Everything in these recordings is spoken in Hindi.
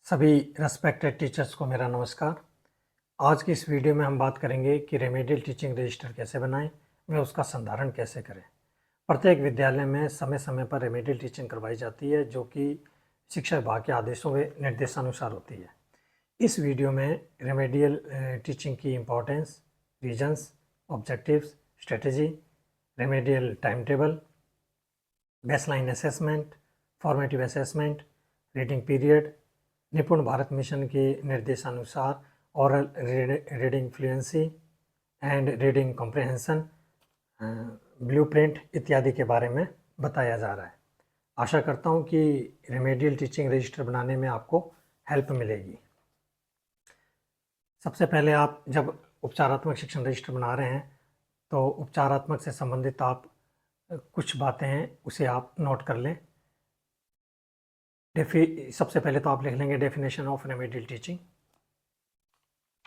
सभी रेस्पेक्टेड टीचर्स को मेरा नमस्कार। आज की इस वीडियो में हम बात करेंगे कि रेमेडियल टीचिंग रजिस्टर कैसे बनाएं व उसका संधारण कैसे करें। प्रत्येक विद्यालय में समय समय पर रेमेडियल टीचिंग करवाई जाती है जो कि शिक्षा विभाग के आदेशों व निर्देशानुसार होती है। इस वीडियो में रेमेडियल टीचिंग की importance, reasons, objectives, strategy, remedial time table, baseline assessment, formative assessment, reading period, Nipun Bharat mission के निर्देशानुसार oral reading fluency and reading comprehension, blueprint इत्यादि के बारे में बताया जा रहा है। आशा करता हूँ कि रेमेडियल टीचिंग रजिस्टर बनाने में आपको हेल्प मिलेगी। सबसे पहले आप जब उपचारात्मक शिक्षण रजिस्टर बना रहे हैं तो उपचारात्मक से संबंधित आप कुछ बातें हैं उसे आप नोट कर लें। सबसे पहले तो आप लिख लेंगे डेफिनेशन ऑफ रेमेडियल टीचिंग।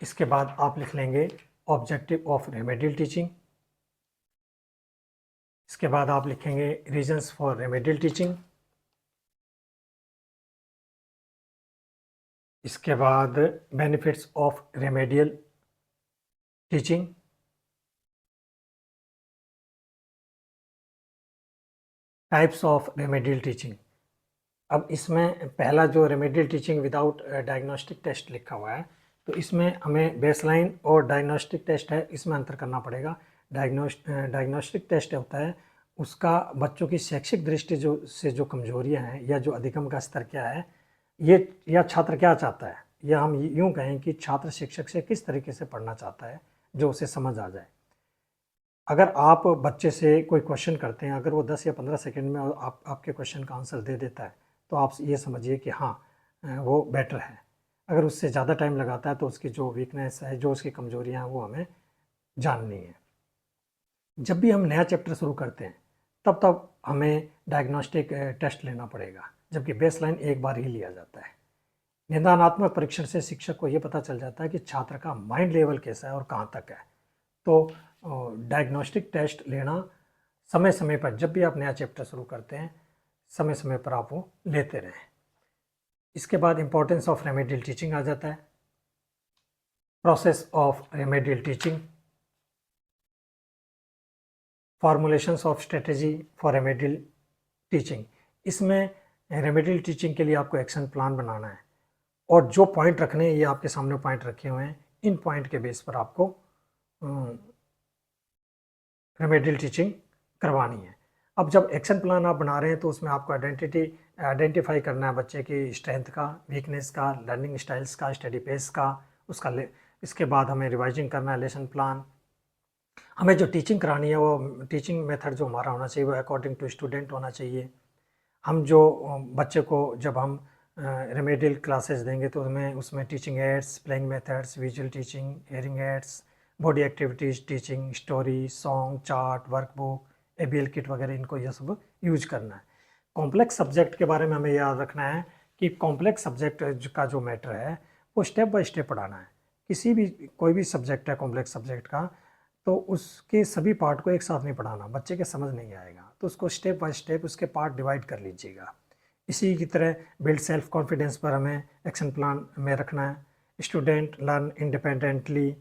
इसके बाद आप लिख लेंगे ऑब्जेक्टिव ऑफ रेमेडियल टीचिंग। इसके बाद आप लिखेंगे रीजंस फॉर रेमेडियल टीचिंग। इसके बाद benefits of remedial teaching. Types of remedial teaching. अब इसमें पहला जो remedial teaching without diagnostic test लिखा हुआ है, तो इसमें हमें बेसलाइन और डायग्नोस्टिक टेस्ट है, इसमें अंतर करना पड़ेगा। डायग्नोस्टिक टेस्ट होता है उसका बच्चों की शैक्षिक दृष्टि जो कमजोरियां हैं या जो अधिगम का स्तर क्या है, ये या छात्र क्या चाहता है, या हम यूँ कहें कि छात्र शिक्षक से किस तरीके से पढ़ना चाहता है जो उसे समझ आ जाए। अगर आप बच्चे से कोई क्वेश्चन करते हैं, अगर वो 10 या 15 सेकंड में आपके क्वेश्चन का आंसर दे देता है तो आप ये समझिए कि हाँ वो बेटर है। अगर उससे ज़्यादा टाइम लगाता है तो उसकी जो वीकनेस है, जो उसकी कमजोरियाँ हैं, वो हमें जाननी है। जब भी हम नया चैप्टर शुरू करते हैं तब हमें डायग्नोस्टिक टेस्ट लेना पड़ेगा, जबकि बेसलाइन एक बार ही लिया जाता है। निदानात्मक परीक्षण से शिक्षक को ये पता चल जाता है कि छात्र का माइंड लेवल कैसा है और कहाँ तक है। तो डायग्नोस्टिक टेस्ट लेना समय समय पर, जब भी आप नया चैप्टर शुरू करते हैं, समय समय पर आप वो लेते रहें। इसके बाद इंपॉर्टेंस ऑफ रेमेडियल टीचिंग आ जाता है। Process of remedial teaching, formulations of strategy for remedial teaching. इसमें रेमेडियल टीचिंग के लिए आपको एक्शन प्लान बनाना है और जो पॉइंट रखने हैं, ये आपके सामने पॉइंट रखे हुए हैं, इन पॉइंट के बेस पर आपको रेमेडियल टीचिंग करवानी है। अब जब एक्शन प्लान आप बना रहे हैं तो उसमें आपको आइडेंटिफाई करना है बच्चे की स्ट्रेंथ का, वीकनेस का, लर्निंग स्टाइल्स का, स्टडी पेस का, इसके बाद हमें रिवाइजिंग करना है लेसन प्लान। हमें जो टीचिंग करानी है वो टीचिंग मेथड जो हमारा होना चाहिए वो अकॉर्डिंग टू स्टूडेंट होना चाहिए। हम जो बच्चे को जब हम रेमेडियल क्लासेस देंगे तो उसमें teaching ads, playing methods, visual teaching, hearing ads, body activities teaching, story, song, chart, workbook, ABL kit वगैरह, इनको ये सब यूज करना है। कॉम्प्लेक्स सब्जेक्ट के बारे में हमें याद रखना है कि कॉम्प्लेक्स सब्जेक्ट का जो मैटर है वो स्टेप बाय स्टेप पढ़ाना है। कोई भी सब्जेक्ट है कॉम्प्लेक्स सब्जेक्ट का, तो उसके सभी पार्ट को एक साथ नहीं पढ़ाना, बच्चे के समझ नहीं आएगा, तो उसको स्टेप बाय स्टेप उसके पार्ट डिवाइड कर लीजिएगा। इसी की तरह बिल्ड सेल्फ कॉन्फिडेंस पर हमें एक्शन प्लान में रखना है। Student learn independently,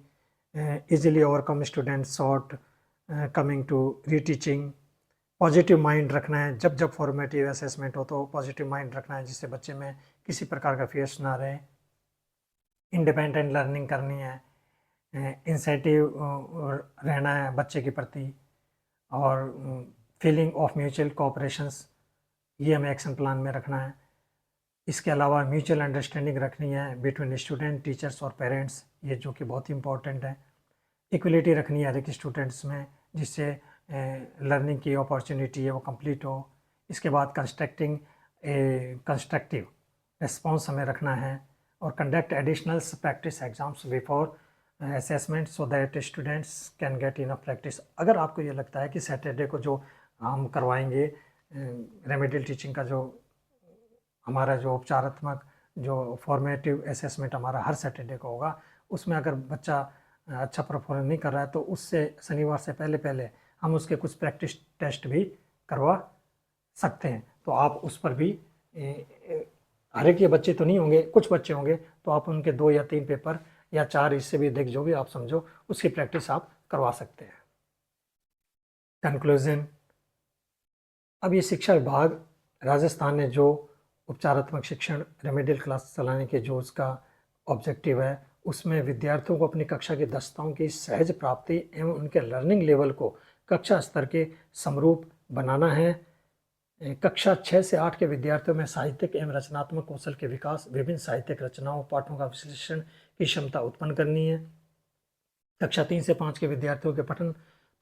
easily overcome student shortcoming to reteaching. Positive mind रखना है, जब जब फॉर्मेटिव असेसमेंट हो तो पॉजिटिव माइंड रखना है जिससे बच्चे में किसी प्रकार का फियर्स ना रहे। इंडिपेंडेंट लर्निंग करनी है, इंसेंटिव रहना है बच्चे के प्रति, और फीलिंग ऑफ म्यूचुअल कोऑपरेशंस, ये हमें एक्शन प्लान में रखना है। इसके अलावा म्यूचुअल अंडरस्टैंडिंग रखनी है बिटवीन स्टूडेंट, टीचर्स और पेरेंट्स, ये जो कि बहुत इंपॉर्टेंट है। इक्वलिटी रखनी है हर एक स्टूडेंट्स में जिससे लर्निंग की अपॉर्चुनिटी है वो कंप्लीट हो। इसके बाद कंस्ट्रक्टिव रिस्पॉन्स हमें रखना है और conduct additional practice exams before assessment so that students can get enough practice. अगर आपको ये लगता है कि सैटरडे को जो हम करवाएंगे रेमेडियल टीचिंग का, जो हमारा जो उपचारात्मक जो फॉर्मेटिव असेसमेंट हमारा हर सैटरडे को होगा, उसमें अगर बच्चा अच्छा परफॉर्म नहीं कर रहा है तो उससे शनिवार से पहले पहले हम उसके कुछ प्रैक्टिस टेस्ट भी करवा सकते हैं। तो आप उस पर भी हर एक ये बच्चे तो नहीं होंगे, कुछ बच्चे होंगे, तो आप उनके 2 या 3 पेपर या 4, इससे भी अधिक जो भी आप समझो उसकी प्रैक्टिस आप करवा सकते हैं। कंक्लूजन, अब ये शिक्षा विभाग राजस्थान ने जो उपचारात्मक शिक्षण रेमेडियल क्लास चलाने के जो उसका ऑब्जेक्टिव है, उसमें विद्यार्थियों को अपनी कक्षा की दक्षताओं की सहज प्राप्ति एवं उनके लर्निंग लेवल को कक्षा स्तर के समरूप बनाना है। कक्षा 6 से 8 के विद्यार्थियों में साहित्यिक एवं रचनात्मक कौशल के विकास, विभिन्न साहित्यिक रचनाओं पाठों का विश्लेषण की क्षमता उत्पन्न करनी है। कक्षा 3 से 5 के विद्यार्थियों के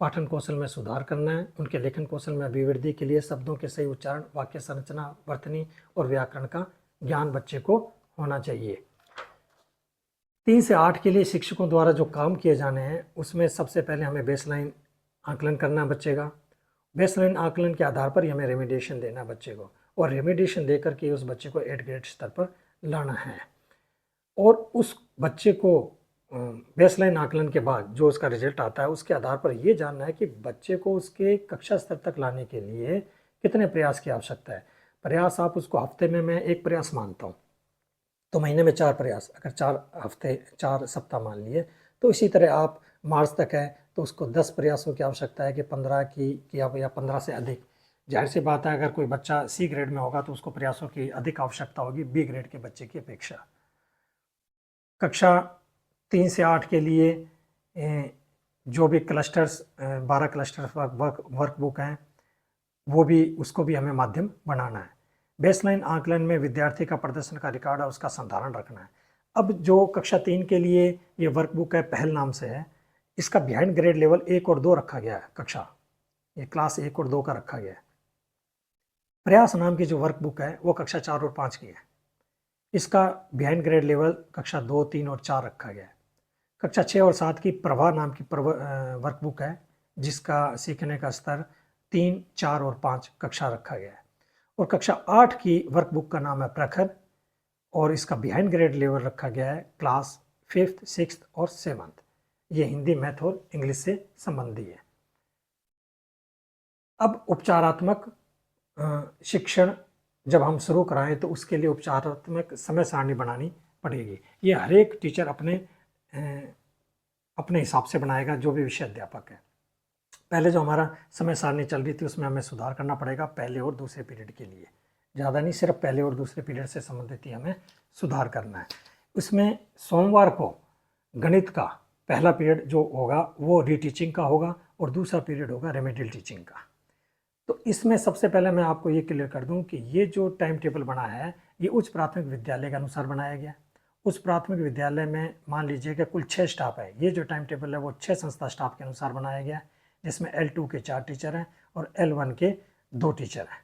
पाठन कौशल में सुधार करना है। उनके लेखन कौशल में अभिवृद्धि के लिए शब्दों के सही उच्चारण, वाक्य संरचना, वर्तनी और व्याकरण का ज्ञान बच्चे को होना चाहिए। 3 से 8 के लिए शिक्षकों द्वारा जो काम किए जाने हैं, उसमें सबसे पहले हमें बेसलाइन आकलन करना है बच्चे का। बेसलाइन आकलन के आधार पर ही हमें रेमिडिएशन देना है बच्चे को, और रेमिडिएशन देकर के उस बच्चे को 8 ग्रेड स्तर पर लाना है। और उस बच्चे को बेसलाइन आकलन के बाद जो उसका रिजल्ट आता है, उसके आधार पर ये जानना है कि बच्चे को उसके कक्षा स्तर तक लाने के लिए कितने प्रयास की आवश्यकता है। प्रयास आप उसको हफ्ते में मैं 1 प्रयास मानता हूँ, तो महीने में 4 प्रयास, अगर 4 हफ्ते 4 सप्ताह मान लिए, तो इसी तरह आप मार्च तक है तो उसको 10 प्रयासों की आवश्यकता है कि 15 की या 15 से अधिक। जाहिर सी बात है, अगर कोई बच्चा C ग्रेड में होगा तो उसको प्रयासों की अधिक आवश्यकता होगी B ग्रेड के बच्चे की अपेक्षा। कक्षा 3 से 8 के लिए जो भी क्लस्टर्स 12 क्लस्टर्स वर्कबुक हैं, वो भी उसको भी हमें माध्यम बनाना है। बेसलाइन आकलन में विद्यार्थी का प्रदर्शन का रिकॉर्ड है, उसका संधारण रखना है। अब जो कक्षा 3 के लिए ये वर्कबुक है, पहल नाम से है, इसका बिहाइंड ग्रेड लेवल 1 और 2 रखा गया है। कक्षा ये क्लास 1 और 2 का रखा गया है। प्रयास नाम की जो वर्कबुक है वो कक्षा 4 और 5 की है, इसका बिहाइंड ग्रेड लेवल कक्षा 2, 3 और 4 रखा गया है। कक्षा 6 और 7 की प्रभा नाम की वर्कबुक है, जिसका सीखने का स्तर 3, 4 और 5 कक्षा रखा गया है। और कक्षा 8 की वर्कबुक का नाम है प्रखर, और इसका बिहाइंड ग्रेड लेवल रखा गया है क्लास 5th, 6th और 7th। ये हिंदी, मैथ और इंग्लिश से संबंधी है। अब उपचारात्मक शिक्षण जब हम शुरू कराएं तो उसके लिए उपचारात्मक समय सारणी बनानी पड़ेगी। ये हर एक टीचर अपने हिसाब से बनाएगा, जो भी विषय अध्यापक है। पहले जो हमारा समय सारणी चल रही थी उसमें हमें सुधार करना पड़ेगा पहले और दूसरे पीरियड के लिए, ज़्यादा नहीं, सिर्फ पहले और दूसरे पीरियड से संबंधित ही हमें सुधार करना है। उसमें सोमवार को गणित का पहला पीरियड जो होगा वो रीटीचिंग का होगा और दूसरा पीरियड होगा रेमेडियल टीचिंग का। तो इसमें सबसे पहले मैं आपको ये क्लियर कर दूं कि ये जो टाइम टेबल बना है ये उच्च प्राथमिक विद्यालय के अनुसार बनाया गया। उस प्राथमिक विद्यालय में मान लीजिए कि कुल 6 स्टाफ है। ये जो टाइम टेबल है वो 6 संस्था स्टाफ के अनुसार बनाया गया, जिसमें L2 के 4 टीचर हैं और L1 के 2 टीचर हैं।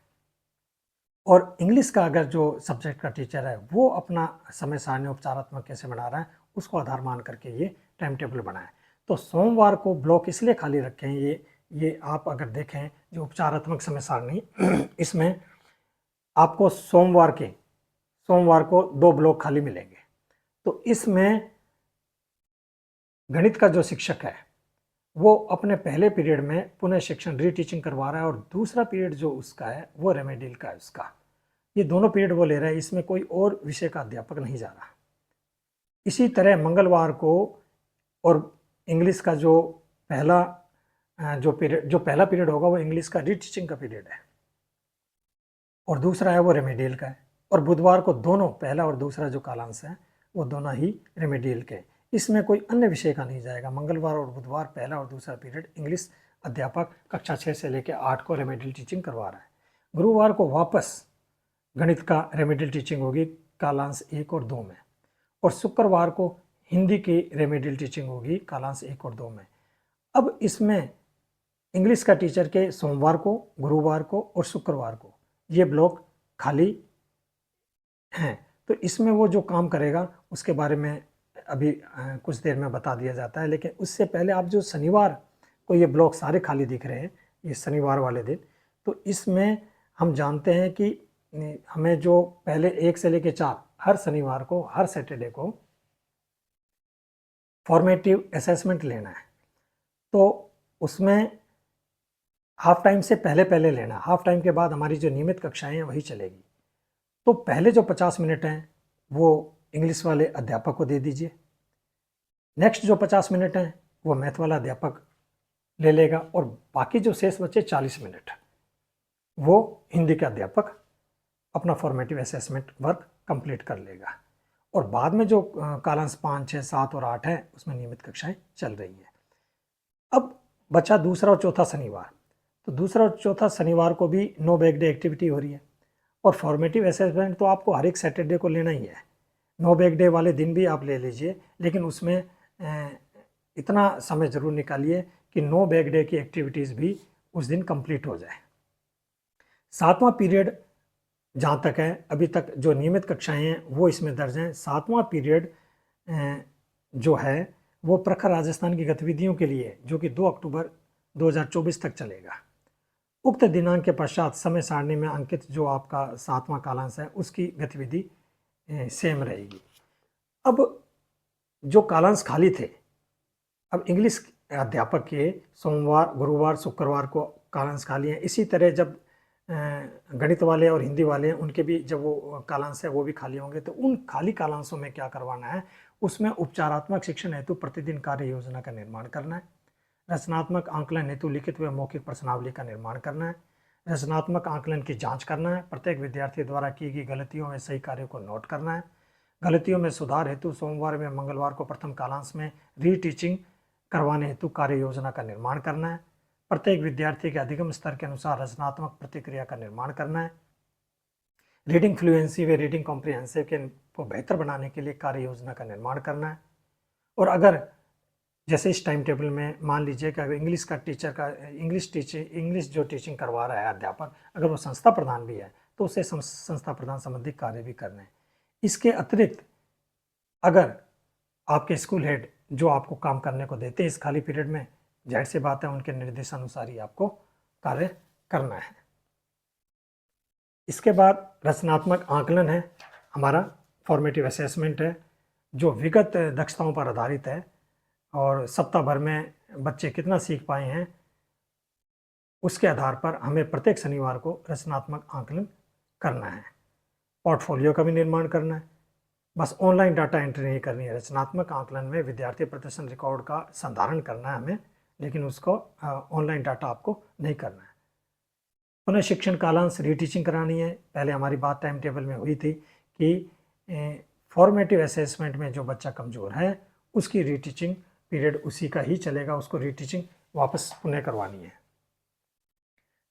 और इंग्लिश का अगर जो सब्जेक्ट का टीचर है वो अपना समय सारणी उपचारात्मक कैसे बना रहा है उसको आधार मान करके ये टाइम टेबल बनाए। तो सोमवार को ब्लॉक इसलिए खाली रखे हैं, ये आप अगर देखें जो उपचारात्मक समय सारणी इसमें आपको सोमवार को 2 ब्लॉक खाली मिलेंगे। तो इसमें गणित का जो शिक्षक है वो अपने पहले पीरियड में पुनः शिक्षण रीटीचिंग करवा रहा है, और दूसरा पीरियड जो उसका है वो रेमेडियल का है उसका। ये दोनों पीरियड वो ले रहा है, इसमें कोई और विषय का अध्यापक नहीं जा रहा। इसी तरह मंगलवार को और इंग्लिश का जो पहला पीरियड होगा वो इंग्लिश का रीटीचिंग का पीरियड है और दूसरा है वो रेमेडियल का है। और बुधवार को दोनों पहला और दूसरा जो कालांश है वो दोनों ही रेमेडियल के, इसमें कोई अन्य विषय का नहीं जाएगा। मंगलवार और बुधवार पहला और दूसरा पीरियड इंग्लिश अध्यापक कक्षा 6 से लेकर 8 को रेमेडियल टीचिंग करवा रहा है। गुरुवार को वापस गणित का रेमेडियल टीचिंग होगी कालांश 1 और 2 में, और शुक्रवार को हिंदी की रेमेडियल टीचिंग होगी कालांश 1 और 2 में। अब इसमें इंग्लिश का टीचर के सोमवार को, गुरुवार को और शुक्रवार को ये ब्लॉक खाली हैं। तो इसमें वो जो काम करेगा उसके बारे में अभी कुछ देर में बता दिया जाता है, लेकिन उससे पहले आप जो शनिवार को ये ब्लॉक सारे खाली दिख रहे हैं, ये शनिवार वाले दिन, तो इसमें हम जानते हैं कि हमें जो पहले 1 से लेकर 4 हर शनिवार को, हर सैटरडे को फॉर्मेटिव असेसमेंट लेना है। तो उसमें हाफ टाइम से पहले लेना, हाफ टाइम के बाद हमारी जो नियमित कक्षाएं हैं वही चलेगी। तो पहले जो 50 मिनट हैं वो इंग्लिश वाले अध्यापक को दे दीजिए, नेक्स्ट जो 50 मिनट हैं वो मैथ वाला अध्यापक ले लेगा, और बाकी जो शेष बचे 40 मिनट वो हिंदी का अध्यापक अपना फॉर्मेटिव असेसमेंट वर्क कंप्लीट कर लेगा। और बाद में जो कालांश 5, 6, 7 और 8 है उसमें नियमित कक्षाएं चल रही है। अब बचा दूसरा और चौथा शनिवार, तो दूसरा और चौथा शनिवार को भी नो बैक डे एक्टिविटी हो रही है, और फॉर्मेटिव असेसमेंट तो आपको हर एक सैटरडे को लेना ही है। नो बैक डे वाले दिन भी आप ले लीजिए, लेकिन उसमें इतना समय ज़रूर निकालिए कि नो बैक डे की एक्टिविटीज़ भी उस दिन कंप्लीट हो जाए। 7वां पीरियड जहाँ तक है, अभी तक जो नियमित कक्षाएं हैं वो इसमें दर्ज हैं। 7वां पीरियड जो है वो प्रखर राजस्थान की गतिविधियों के लिए, जो कि 2 अक्टूबर 2024 तक चलेगा। उक्त दिनांक के पश्चात समय सारणी में अंकित जो आपका 7वां कालांश है उसकी गतिविधि सेम रहेगी। अब जो कालांश खाली थे, अब इंग्लिश अध्यापक के सोमवार, गुरुवार, शुक्रवार को कालांश खाली हैं। इसी तरह जब गणित वाले और हिंदी वाले हैं उनके भी जब वो कालांश है वो भी खाली होंगे, तो उन खाली कालांशों में क्या करवाना है, उसमें उपचारात्मक शिक्षण हेतु प्रतिदिन कार्य योजना का निर्माण करना है, रचनात्मक आंकलन हेतु लिखित व मौखिक प्रश्नावली का निर्माण करना है, रचनात्मक आंकलन की जांच करना है, प्रत्येक विद्यार्थी द्वारा की गई गलतियों में सही कार्यों को नोट करना है, गलतियों में सुधार हेतु सोमवार में मंगलवार को प्रथम कालांश में रीटीचिंग करवाने हेतु कार्य योजना का निर्माण करना है, प्रत्येक विद्यार्थी के अधिगम स्तर के अनुसार रचनात्मक प्रतिक्रिया का निर्माण करना है, रीडिंग फ्लुएंसी व रीडिंग कॉम्प्रिहेंसिव को बेहतर बनाने के लिए कार्य योजना का निर्माण करना है। और अगर जैसे इस टाइम टेबल में मान लीजिए कि अगर इंग्लिश का टीचर का इंग्लिश जो टीचिंग करवा रहा है अध्यापक, अगर वो संस्था प्रधान भी है तो उसे संस्था प्रधान संबंधी कार्य भी करने हैं। इसके अतिरिक्त अगर आपके स्कूल हेड जो आपको काम करने को देते हैं इस खाली पीरियड में, जाहिर सी बात है उनके निर्देशानुसार ही आपको कार्य करना है। इसके बाद रचनात्मक आकलन है, हमारा फॉर्मेटिव असेसमेंट है जो विगत दक्षताओं पर आधारित है, और सप्ताह भर में बच्चे कितना सीख पाए हैं उसके आधार पर हमें प्रत्येक शनिवार को रचनात्मक आकलन करना है। पोर्टफोलियो का भी निर्माण करना है, बस ऑनलाइन डाटा एंट्री नहीं करनी है। रचनात्मक आकलन में विद्यार्थी प्रदर्शन रिकॉर्ड का संधारण करना है हमें, लेकिन उसको ऑनलाइन डाटा आपको नहीं करना है। पुनः शिक्षण कालांश रीटीचिंग करानी है। पहले हमारी बात टाइम टेबल में हुई थी कि फॉर्मेटिव असेसमेंट में जो बच्चा कमज़ोर है उसकी रीटीचिंग पीरियड उसी का ही चलेगा, उसको रीटीचिंग वापस पुनः करवानी है।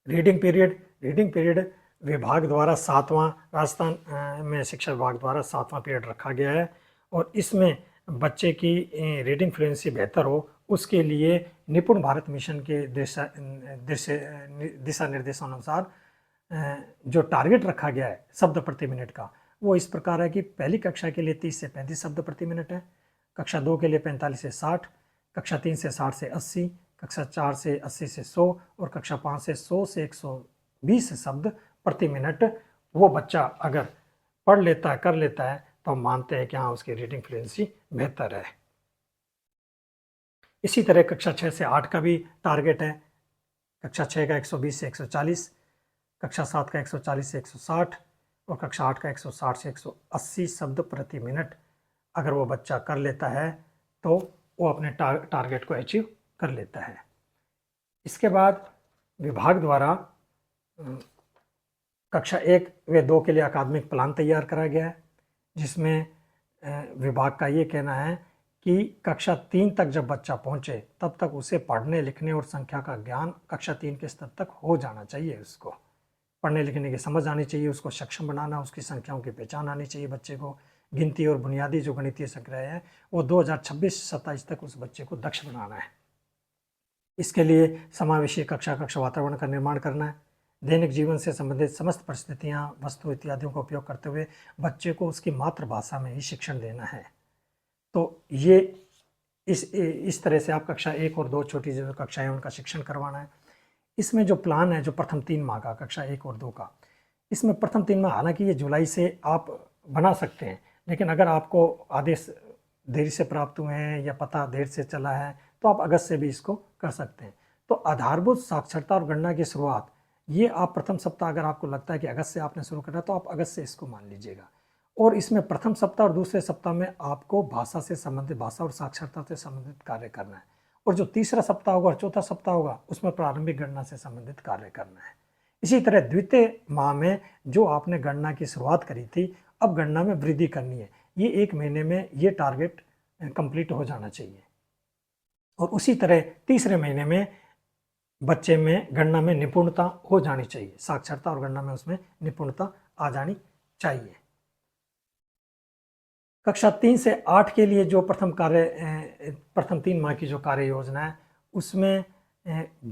रीडिंग पीरियड विभाग द्वारा 7वां, राजस्थान में शिक्षा विभाग द्वारा 7वां पीरियड रखा गया है, और इसमें बच्चे की रीडिंग फ्लुएंसी बेहतर हो उसके लिए निपुण भारत मिशन के दिशा निर्देशानुसार जो टारगेट रखा गया है शब्द प्रति मिनट का, वो इस प्रकार है कि पहली कक्षा के लिए 30 से 35 शब्द प्रति मिनट है, कक्षा 2 के लिए 45 से 60, कक्षा 3 से 60 से 80, कक्षा 4 से 80 से 100, और कक्षा 5 से 100 से 120 शब्द प्रति मिनट वो बच्चा अगर पढ़ लेता है, कर लेता है, तो हम मानते हैं कि हाँ उसकी रीडिंग फ्लुएंसी बेहतर है। इसी तरह कक्षा 6 से 8 का भी टारगेट है। कक्षा 6 का 120 से 140, कक्षा 7 का 140 से 160, और कक्षा 8 का 160 से 180 शब्द प्रति मिनट अगर वो बच्चा कर लेता है तो वो अपने टारगेट को अचीव कर लेता है। इसके बाद विभाग द्वारा कक्षा 1 व 2 के लिए अकादमिक प्लान तैयार करा गया है, जिसमें विभाग का ये कहना है कि कक्षा 3 तक जब बच्चा पहुंचे तब तक उसे पढ़ने लिखने और संख्या का ज्ञान कक्षा 3 के स्तर तक हो जाना चाहिए। उसको पढ़ने लिखने की समझ आनी चाहिए, उसको सक्षम बनाना, उसकी संख्याओं की पहचान आनी चाहिए बच्चे को। गिनती और बुनियादी जो गणितीय संग्रह है वो 2026-27 तक उस बच्चे को दक्ष बनाना है। इसके लिए समावेशी कक्षा वातावरण का निर्माण करना है। दैनिक जीवन से संबंधित समस्त परिस्थितियाँ, वस्तु इत्यादियों का उपयोग करते हुए बच्चे को उसकी मातृभाषा में ही शिक्षण देना है। तो ये इस तरह से आप कक्षा 1 और 2 छोटी जो कक्षाएं उनका शिक्षण करवाना है। इसमें जो प्लान है जो प्रथम 3 माह का कक्षा 1 और 2 का, इसमें प्रथम 3 माह हालांकि ये जुलाई से आप बना सकते हैं, लेकिन अगर आपको आदेश देरी से प्राप्त हुए हैं या पता देर से चला है तो आप अगस्त से भी इसको कर सकते हैं। तो आधारभूत साक्षरता और गणना की शुरुआत ये आप प्रथम सप्ताह अगर आपको लगता है कि अगस्त से आपने शुरू करना है तो आप अगस्त से इसको मान लीजिएगा। और इसमें प्रथम सप्ताह और दूसरे सप्ताह में आपको भाषा से संबंधित, भाषा और साक्षरता से संबंधित कार्य करना है। और जो तीसरा सप्ताह होगा और चौथा सप्ताह होगा उसमें प्रारंभिक गणना से संबंधित कार्य करना है। इसी तरह द्वितीय माह में जो आपने गणना की शुरुआत करी थी, अब गणना में वृद्धि करनी है। ये 1 महीने में ये टारगेट कंप्लीट हो जाना चाहिए। और उसी तरह तीसरे महीने में बच्चे में गणना में निपुणता हो जानी चाहिए, साक्षरता और गणना में उसमें निपुणता आ जानी चाहिए। कक्षा 3 से 8 के लिए जो प्रथम 3 माह की जो कार्य योजना है उसमें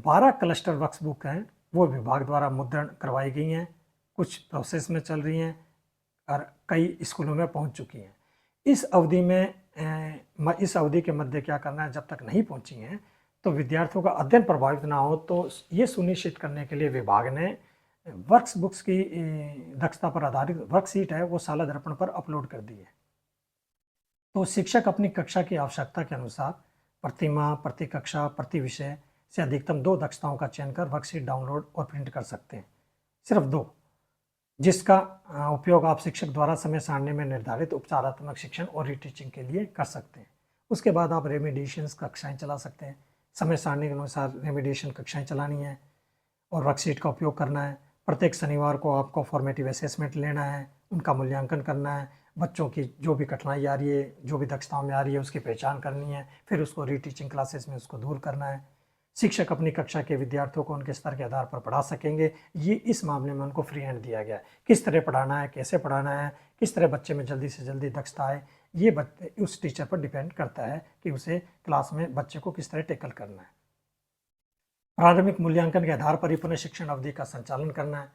12 क्लस्टर वर्क्स बुक हैं, वो विभाग द्वारा मुद्रण करवाई गई हैं, कुछ प्रोसेस में चल रही हैं और कई स्कूलों में पहुंच चुकी हैं। इस अवधि के मध्य क्या करना है, जब तक नहीं पहुंची हैं तो विद्यार्थियों का अध्ययन प्रभावित ना हो, तो ये सुनिश्चित करने के लिए विभाग ने वर्क्स बुक्स की दक्षता पर आधारित वर्कशीट है वो शाला दर्पण पर अपलोड कर दी है। तो शिक्षक अपनी कक्षा की आवश्यकता के अनुसार प्रति माह, प्रति कक्षा, प्रति विषय से अधिकतम 2 दक्षताओं का चयन कर वर्कशीट डाउनलोड और प्रिंट कर सकते हैं, सिर्फ 2, जिसका उपयोग आप शिक्षक द्वारा समय सारणी में निर्धारित उपचारात्मक शिक्षण और रीटीचिंग के लिए कर सकते हैं। उसके बाद आप रेमिडिएशंस कक्षाएं चला सकते हैं, समय सारणी के अनुसार रेमिडिएशन कक्षाएं चलानी है और वर्कशीट का उपयोग करना है। प्रत्येक शनिवार को आपको फॉर्मेटिव असेसमेंट लेना है, उनका मूल्यांकन करना है, बच्चों की जो भी कठिनाई आ रही है, जो भी दक्षताओं में आ रही है उसकी पहचान करनी है, फिर उसको रीटीचिंग क्लासेस में उसको दूर करना है। शिक्षक अपनी कक्षा के विद्यार्थियों को उनके स्तर के आधार पर पढ़ा सकेंगे, ये इस मामले में उनको फ्री हैंड दिया गया है। किस तरह पढ़ाना है, कैसे पढ़ाना है, किस तरह बच्चे में जल्दी से जल्दी दक्षता आए, ये उस टीचर पर डिपेंड करता है कि उसे क्लास में बच्चे को किस तरह टैकल करना है। प्रारंभिक मूल्यांकन के आधार पर ही पुनः शिक्षण अवधि का संचालन करना है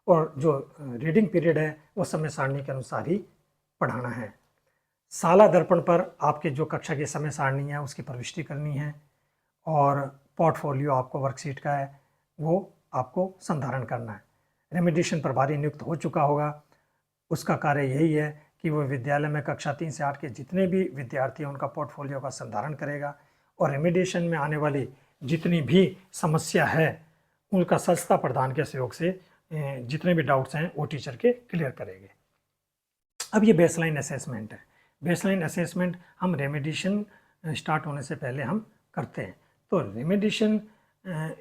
और जो रीडिंग पीरियड है वो समय सारणी के अनुसार ही पढ़ाना है। शाला दर्पण पर आपके जो कक्षा की समय सारणी है उसकी प्रविष्टि करनी है और पोर्टफोलियो आपको वर्कशीट का है वो आपको संधारण करना है। रेमिडिएशन प्रभारी नियुक्त हो चुका होगा, उसका कार्य यही है कि वो विद्यालय में कक्षा 3 से 8 के जितने भी विद्यार्थी हैं उनका पोर्टफोलियो का संधारण करेगा और रेमिडिएशन में आने वाली जितनी भी समस्या है उनका सस्ता प्रदान के सहयोग से जितने भी डाउट्स हैं वो टीचर के क्लियर करेंगे। अब ये बेसलाइन असेसमेंट है। बेसलाइन असेसमेंट हम रेमिडिएशन स्टार्ट होने से पहले हम करते हैं। तो रेमिडिएशन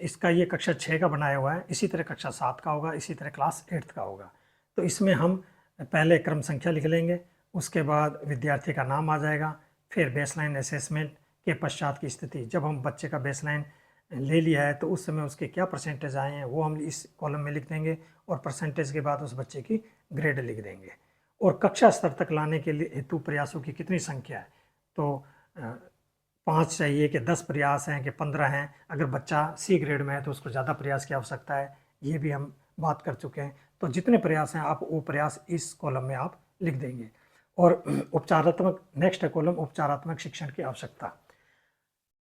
इसका ये कक्षा 6 का बनाया हुआ है, इसी तरह कक्षा 7 का होगा, इसी तरह क्लास 8 का होगा। तो इसमें हम पहले क्रम संख्या लिख लेंगे, उसके बाद विद्यार्थी का नाम आ जाएगा, फिर बेसलाइन असेसमेंट के पश्चात की स्थिति। जब हम बच्चे का बेसलाइन ले लिया है तो उस समय उसके क्या परसेंटेज आए हैं वो हम इस कॉलम में लिख देंगे और परसेंटेज के बाद उस बच्चे की ग्रेड लिख देंगे। और कक्षा स्तर तक लाने के लिए हेतु प्रयासों की कितनी संख्या है, तो 5 चाहिए कि 10 प्रयास हैं कि 15 हैं। अगर बच्चा सी ग्रेड में है तो उसको ज़्यादा प्रयास की आवश्यकता है, ये भी हम बात कर चुके हैं। तो जितने प्रयास हैं आप वो प्रयास इस कॉलम में आप लिख देंगे। और उपचारात्मक नेक्स्ट है कॉलम उपचारात्मक शिक्षण की आवश्यकता।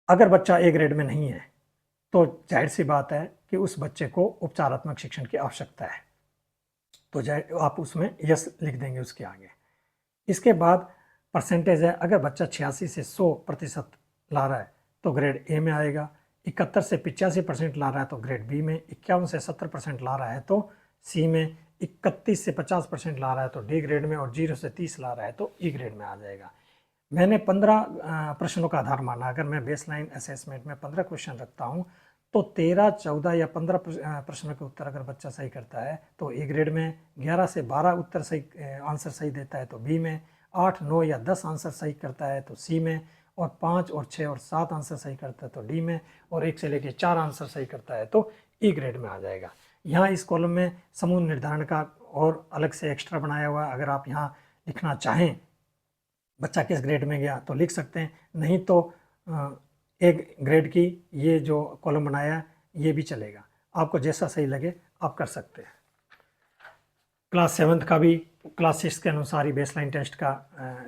अगर बच्चा ए ग्रेड में नहीं है तो जाहिर सी बात है कि उस बच्चे को उपचारात्मक शिक्षण की आवश्यकता है, तो आप उसमें यस लिख देंगे उसके आगे। इसके बाद परसेंटेज है, अगर बच्चा 86 से 100% ला रहा है तो ग्रेड ए में आएगा, 71 से 85% ला रहा है तो ग्रेड बी में, 51 से 70% ला रहा है तो सी में, 31 से 50% ला रहा है तो डी ग्रेड में और 0 से 30 ला रहा है तो ई ग्रेड में आ जाएगा। मैंने 15 प्रश्नों का आधार माना। अगर मैं बेसलाइन असेसमेंट में 15 क्वेश्चन रखता हूँ तो 13, 14 या 15 प्रश्नों के उत्तर अगर बच्चा सही करता है तो ए ग्रेड में, 11 से 12 उत्तर सही आंसर सही देता है तो बी में, 8, 9 या 10 आंसर सही करता है तो सी में, और 5 और 6 और 7 आंसर सही करता है तो डी में, और 1 से लेकर 4 आंसर सही करता है तो ई ग्रेड में आ जाएगा। यहाँ इस कॉलम में समूह निर्धारण का और अलग से एक्स्ट्रा बनाया हुआ है। अगर आप यहाँ लिखना चाहें बच्चा किस ग्रेड में गया तो लिख सकते हैं, नहीं तो एक ग्रेड की ये जो कॉलम बनाया है ये भी चलेगा, आपको जैसा सही लगे आप कर सकते हैं। क्लास 7 का भी क्लास 6 के अनुसार ही बेसलाइन टेस्ट का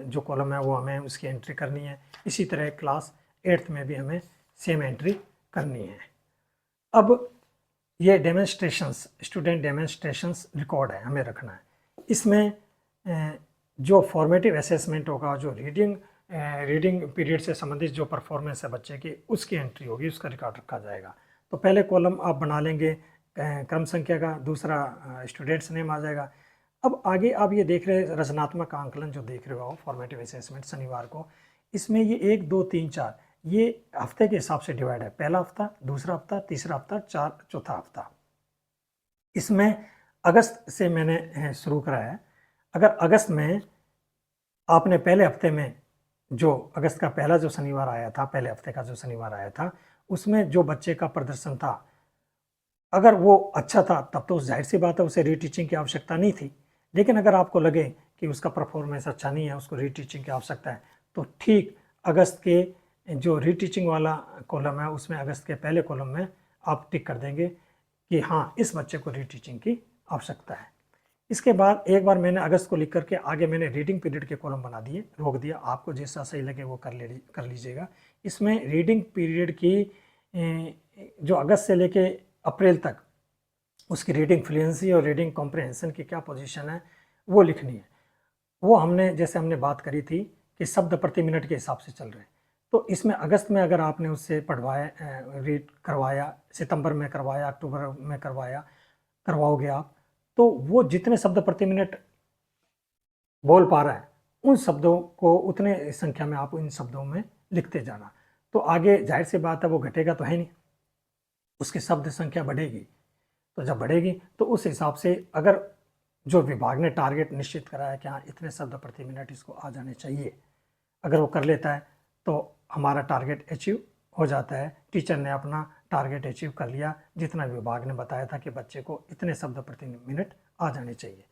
जो कॉलम है वो हमें उसकी एंट्री करनी है। इसी तरह क्लास 8 में भी हमें सेम एंट्री करनी है। अब ये डेमोन्स्ट्रेशंस, स्टूडेंट डेमोन्स्ट्रेशंस रिकॉर्ड है, हमें रखना है। इसमें जो फॉर्मेटिव असेसमेंट होगा, जो रीडिंग पीरियड से संबंधित जो परफॉर्मेंस है बच्चे की, उसकी एंट्री होगी, उसका रिकॉर्ड रखा जाएगा। तो पहले कॉलम आप बना लेंगे क्रम संख्या का, दूसरा स्टूडेंट्स नेम आ जाएगा। अब आगे आप ये देख रहे हैं रचनात्मक आंकलन जो देख रहे हो फॉर्मेटिव असेसमेंट शनिवार को, इसमें ये 1 2 3 4 ये हफ्ते के हिसाब से डिवाइड है, पहला हफ्ता, दूसरा हफ्ता, तीसरा हफ्ता, चौथा हफ्ता। इसमें अगस्त से मैंने शुरू करा है। अगर अगस्त में आपने पहले हफ्ते में जो अगस्त का पहला जो शनिवार आया था, पहले हफ्ते का जो शनिवार आया था, उसमें जो बच्चे का प्रदर्शन था, अगर वो अच्छा था तब तो जाहिर सी बात है उसे रीटीचिंग की आवश्यकता नहीं थी। लेकिन अगर आपको लगे कि उसका परफॉर्मेंस अच्छा नहीं है, उसको रीटीचिंग की आवश्यकता है, तो ठीक अगस्त के जो रीटीचिंग वाला कॉलम है उसमें अगस्त के पहले कॉलम में आप टिक कर देंगे कि हाँ, इस बच्चे को रीटीचिंग की आवश्यकता है। इसके बाद एक बार मैंने अगस्त को लिख करके आगे मैंने रीडिंग पीरियड के कॉलम बना दिए, रोक दिया। आपको जैसा सही लगे वो कर लीजिएगा। इसमें रीडिंग पीरियड की जो अगस्त से लेके अप्रैल तक उसकी रीडिंग फ्लुएंसी और रीडिंग कॉम्प्रहेंशन की क्या पोजीशन है वो लिखनी है। वो जैसे हमने बात करी थी कि शब्द प्रति मिनट के हिसाब से चल रहे हैं, तो इसमें अगस्त में अगर आपने उससे पढ़वाया, रीड करवाया, सितंबर में करवाया, अक्टूबर में करवाओगे आप, तो वो जितने शब्द प्रति मिनट बोल पा रहा है उन शब्दों को उतने संख्या में आप इन शब्दों में लिखते जाना। तो आगे जाहिर सी बात है वो घटेगा तो है नहीं, उसकी शब्द संख्या बढ़ेगी। तो जब बढ़ेगी तो उस हिसाब से अगर जो विभाग ने टारगेट निश्चित करा है कि हाँ इतने शब्द प्रति मिनट इसको आ जाने चाहिए, अगर वो कर लेता है तो हमारा टारगेट अचीव हो जाता है। टीचर ने अपना टारगेट अचीव कर लिया, जितना विभाग ने बताया था कि बच्चे को इतने शब्द प्रति मिनट आ जाने चाहिए।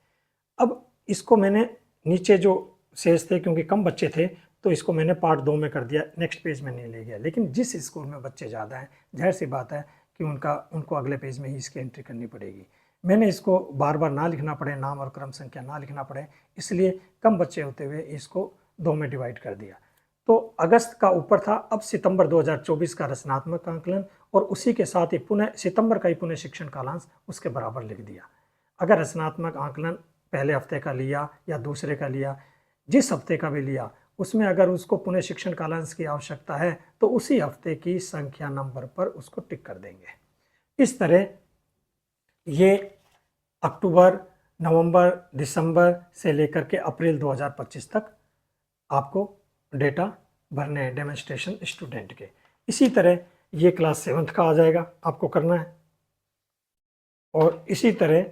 अब इसको मैंने नीचे जो शेष थे, क्योंकि कम बच्चे थे, तो इसको मैंने पार्ट 2 में कर दिया, नेक्स्ट पेज में नहीं ले गया। लेकिन जिस स्कूल में बच्चे ज़्यादा हैं, जाहिर सी बात है कि उनको अगले पेज में ही इसकी एंट्री करनी पड़ेगी। मैंने इसको बार बार ना लिखना पड़े, नाम और क्रम संख्या ना लिखना पड़े, इसलिए कम बच्चे होते हुए इसको 2 में डिवाइड कर दिया। तो अगस्त का ऊपर था, अब सितंबर 2024 का रचनात्मक आंकलन और उसी के साथ ही पुनः सितंबर का ही पुनः शिक्षण कालांश उसके बराबर लिख दिया। अगर रचनात्मक आंकलन पहले हफ्ते का लिया या दूसरे का लिया, जिस हफ्ते का भी लिया, उसमें अगर उसको पुनः शिक्षण कालांश की आवश्यकता है तो उसी हफ्ते की संख्या नंबर पर उसको टिक कर देंगे। इस तरह ये अक्टूबर, नवंबर, दिसंबर से लेकर के अप्रैल 2025 तक आपको डेटा भरने हैं डेमोन्स्ट्रेशन स्टूडेंट के। इसी तरह ये क्लास 7th का आ जाएगा, आपको करना है, और इसी तरह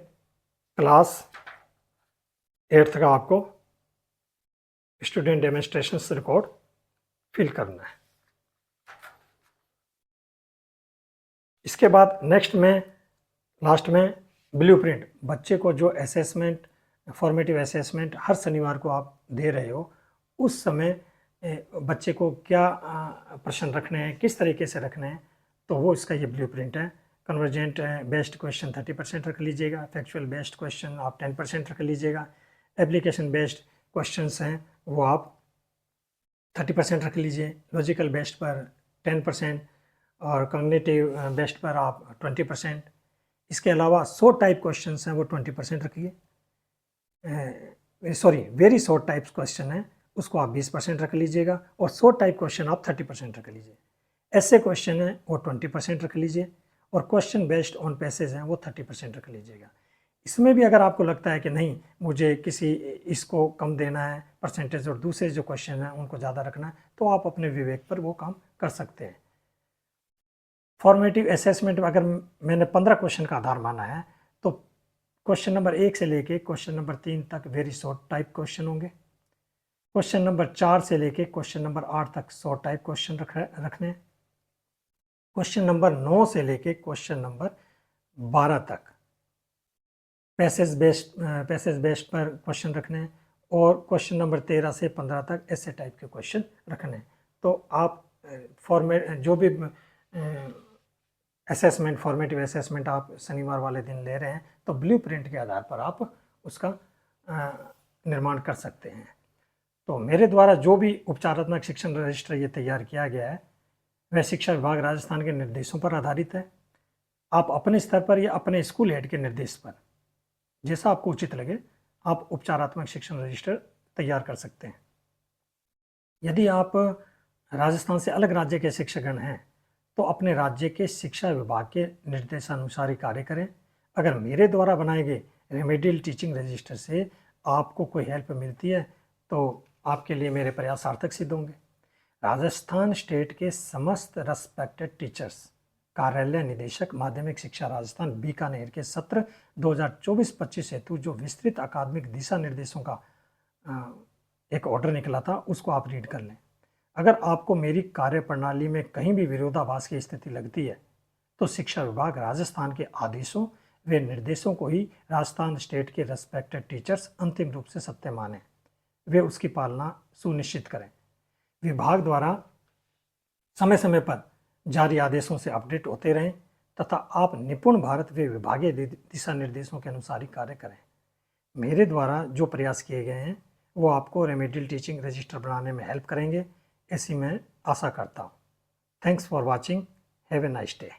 क्लास 8th का आपको स्टूडेंट डेमोन्स्ट्रेशन रिकॉर्ड फिल करना है। इसके बाद नेक्स्ट में लास्ट में ब्लूप्रिंट, बच्चे को जो असेसमेंट, फॉर्मेटिव असेसमेंट हर शनिवार को आप दे रहे हो, उस समय बच्चे को क्या प्रश्न रखने हैं, किस तरीके से रखने हैं, तो वो इसका ये ब्लूप्रिंट है। कन्वर्जेंट बेस्ड क्वेश्चन 30% रख लीजिएगा, फैक्चुअल बेस्ड क्वेश्चन आप 10% रख लीजिएगा, एप्लीकेशन बेस्ड क्वेश्चंस हैं वो आप 30% रख लीजिए, लॉजिकल बेस्ड पर 10% और कॉग्निटिव बेस्ड पर आप 20%। इसके अलावा शॉर्ट टाइप क्वेश्चंस हैं वो 20% रखिए, sorry very short types question है उसको आप 20% रख लीजिएगा, और शॉर्ट टाइप क्वेश्चन आप 30% रख लीजिए। ऐसे क्वेश्चन है वो 20% रख लीजिए, और क्वेश्चन बेस्ड ऑन पैसेज हैं वो 30% रख लीजिएगा। इसमें भी अगर आपको लगता है कि नहीं मुझे इसको कम देना है परसेंटेज और दूसरे जो क्वेश्चन हैं उनको ज़्यादा रखना है, तो आप अपने विवेक पर वो काम कर सकते हैं। फॉर्मेटिव असेसमेंट में अगर मैंने 15 क्वेश्चन का आधार माना है, तो क्वेश्चन नंबर 1 से लेके क्वेश्चन नंबर 3 तक वेरी शॉर्ट टाइप क्वेश्चन होंगे, क्वेश्चन नंबर 4 से लेके क्वेश्चन नंबर 8 तक शॉर्ट टाइप क्वेश्चन रखने, क्वेश्चन नंबर 9 से लेके क्वेश्चन नंबर 12 तक पैसेज बेस्ड पर क्वेश्चन रखने, और क्वेश्चन नंबर 13 से 15 तक ऐसे टाइप के क्वेश्चन रखने। तो आप फॉर्मेट जो भी असेसमेंट, फॉर्मेटिव असेसमेंट आप शनिवार वाले दिन ले रहे हैं, तो ब्लूप्रिंट के आधार पर आप उसका निर्माण कर सकते हैं। तो मेरे द्वारा जो भी उपचारात्मक शिक्षण रजिस्टर ये तैयार किया गया है वह शिक्षा विभाग राजस्थान के निर्देशों पर आधारित है। आप अपने स्तर पर या अपने स्कूल हेड के निर्देश पर जैसा आपको उचित लगे आप उपचारात्मक शिक्षण रजिस्टर तैयार कर सकते हैं। यदि आप राजस्थान से अलग राज्य के शिक्षकगण हैं तो अपने राज्य के शिक्षा विभाग के निर्देशानुसार ही कार्य करें। अगर मेरे द्वारा बनाए गए रेमेडियल टीचिंग रजिस्टर से आपको कोई हेल्प मिलती है तो आपके लिए मेरे प्रयास सार्थक सिद्ध होंगे। राजस्थान स्टेट के समस्त रेस्पेक्टेड टीचर्स कार्यालय निदेशक माध्यमिक शिक्षा राजस्थान बीकानेर के सत्र 2024-25 हेतु जो विस्तृत अकादमिक दिशा निर्देशों का एक ऑर्डर निकला था उसको आप रीड कर लें। अगर आपको मेरी कार्य प्रणाली में कहीं भी विरोधाभास की स्थिति लगती है तो शिक्षा विभाग राजस्थान के आदेशों व निर्देशों को ही राजस्थान स्टेट के रेस्पेक्टेड टीचर्स अंतिम रूप से सत्य माने, वे उसकी पालना सुनिश्चित करें। विभाग द्वारा समय समय पर जारी आदेशों से अपडेट होते रहें तथा आप निपुण भारत व विभागीय दिशा निर्देशों के अनुसार ही कार्य करें। मेरे द्वारा जो प्रयास किए गए हैं वो आपको रेमेडियल टीचिंग रजिस्टर बनाने में हेल्प करेंगे, ऐसी मैं आशा करता हूँ। Thanks for watching. Have a nice day.